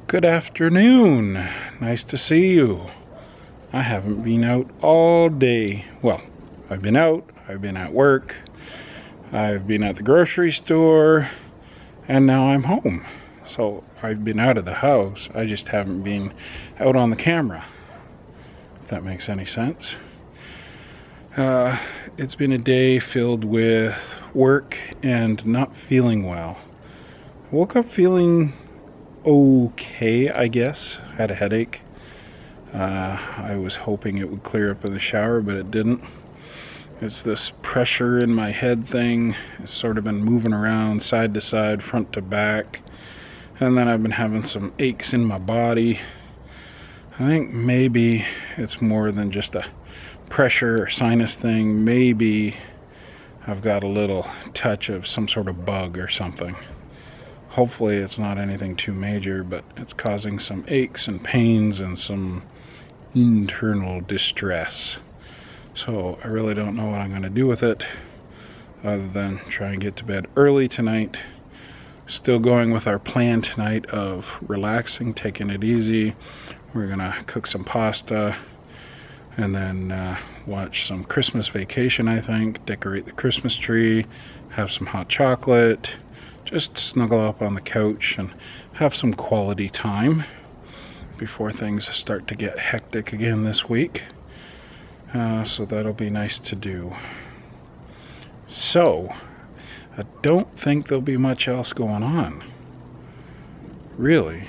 Good afternoon. Nice to see you. I haven't been out all day. Well, I've been out, I've been at work, I've been at the grocery store, and now I'm home. So I've been out of the house, I just haven't been out on the camera, if that makes any sense. It's been a day filled with work and not feeling well. I woke up feeling okay, I guess. Had a headache. I was hoping it would clear up in the shower, but it didn't. It's this pressure in my head thing. It's sort of been moving around side to side, front to back. And then I've been having some aches in my body. I think maybe it's more than just a pressure or sinus thing. Maybe I've got a little touch of some sort of bug or something. Hopefully it's not anything too major, but it's causing some aches and pains and some internal distress. So I really don't know what I'm going to do with it other than try and get to bed early tonight. Still going with our plan tonight of relaxing, taking it easy. We're going to cook some pasta and then watch some Christmas Vacation, I think. Decorate the Christmas tree, have some hot chocolate. Just snuggle up on the couch and have some quality time before things start to get hectic again this week. So that'll be nice to do. So, I don't think there'll be much else going on. Really.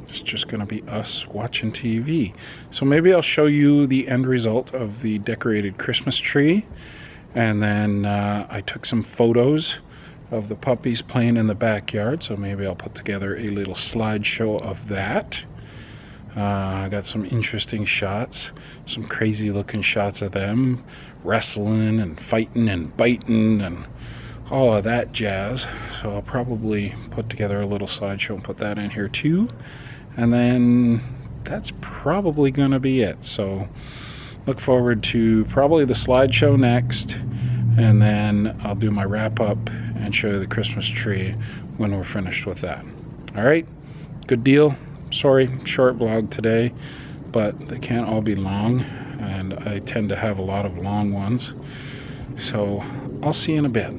It's just going to be us watching TV. So maybe I'll show you the end result of the decorated Christmas tree. And then I took some photos of the puppies playing in the backyard, so maybe I'll put together a little slideshow of that. I got some interesting shots, some crazy looking shots of them wrestling and fighting and biting and all of that jazz. So I'll probably put together a little slideshow and put that in here too. And then that's probably gonna be it. So look forward to probably the slideshow next, and then I'll do my wrap up and show you the Christmas tree when we're finished with that. Alright, good deal. Sorry, short vlog today, but they can't all be long, and I tend to have a lot of long ones. So I'll see you in a bit.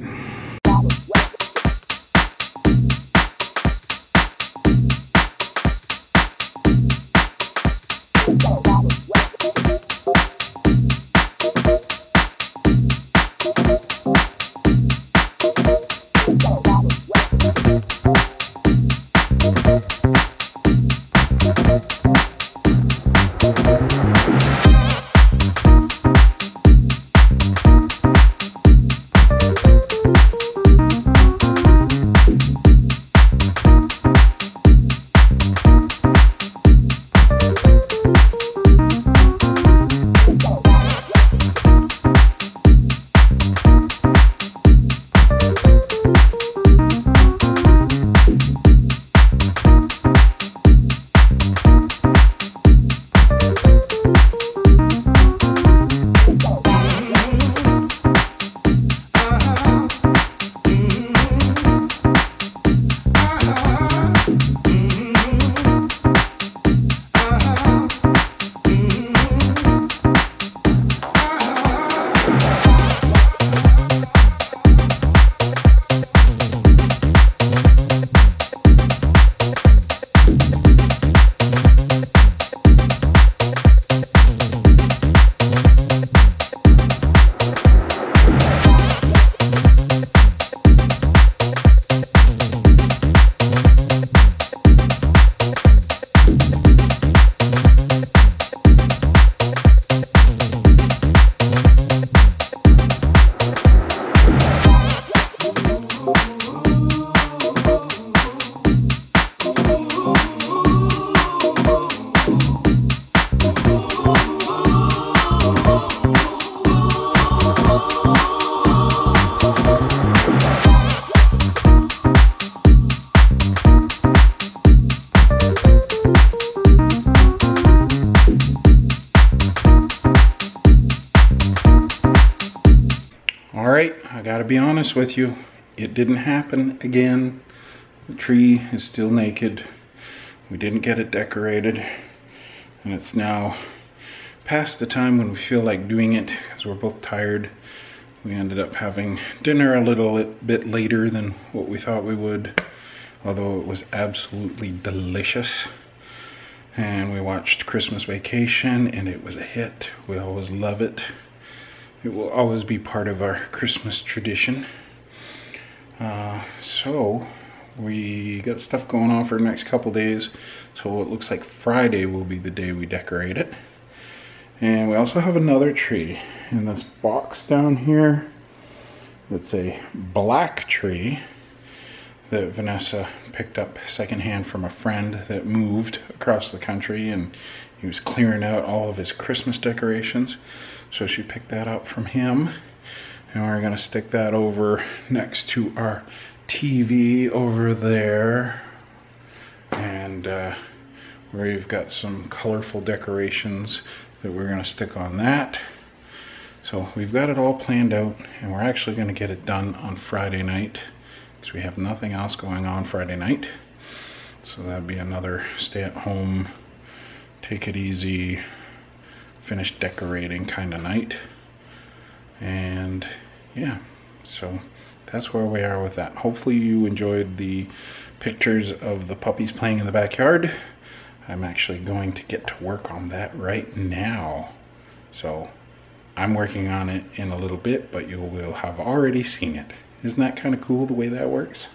Alright, I gotta be honest with you, it didn't happen again. The tree is still naked. we didn't get it decorated, and it's now past the time when we feel like doing it because we're both tired. We ended up having dinner a little bit later than what we thought we would, although it was absolutely delicious. And we watched Christmas Vacation, and it was a hit. We always love it. It will always be part of our Christmas tradition. So we got stuff going on for the next couple days. So it looks like Friday will be the day we decorate it. And we also have another tree in this box down here. It's a black tree that Vinesa picked up secondhand from a friend that moved across the country, and he was clearing out all of his Christmas decorations. So she picked that up from him, and we're gonna stick that over next to our TV over there. And we've got some colorful decorations that we're gonna stick on that. So we've got it all planned out, and we're actually gonna get it done on Friday night because we have nothing else going on Friday night. So that'd be another stay-at-home, take it easy, finish decorating kind of night. And yeah, so that's where we are with that. Hopefully you enjoyed the pictures of the puppies playing in the backyard. I'm actually going to get to work on that right now. So I'm working on it in a little bit, but you will have already seen it. Isn't that kind of cool the way that works?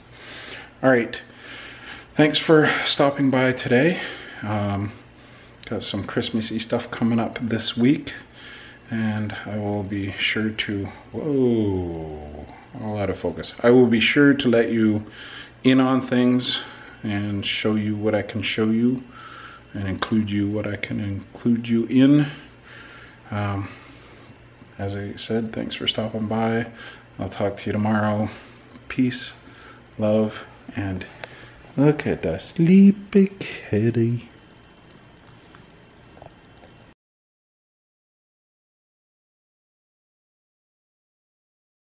All right, thanks for stopping by today. Got some Christmassy stuff coming up this week, and I will be sure to, whoa, all out of focus. I will be sure to let you in on things and show you what I can show you and include you what I can include you in. As I said, thanks for stopping by. I'll talk to you tomorrow. Peace, love, and look at the sleepy kitty.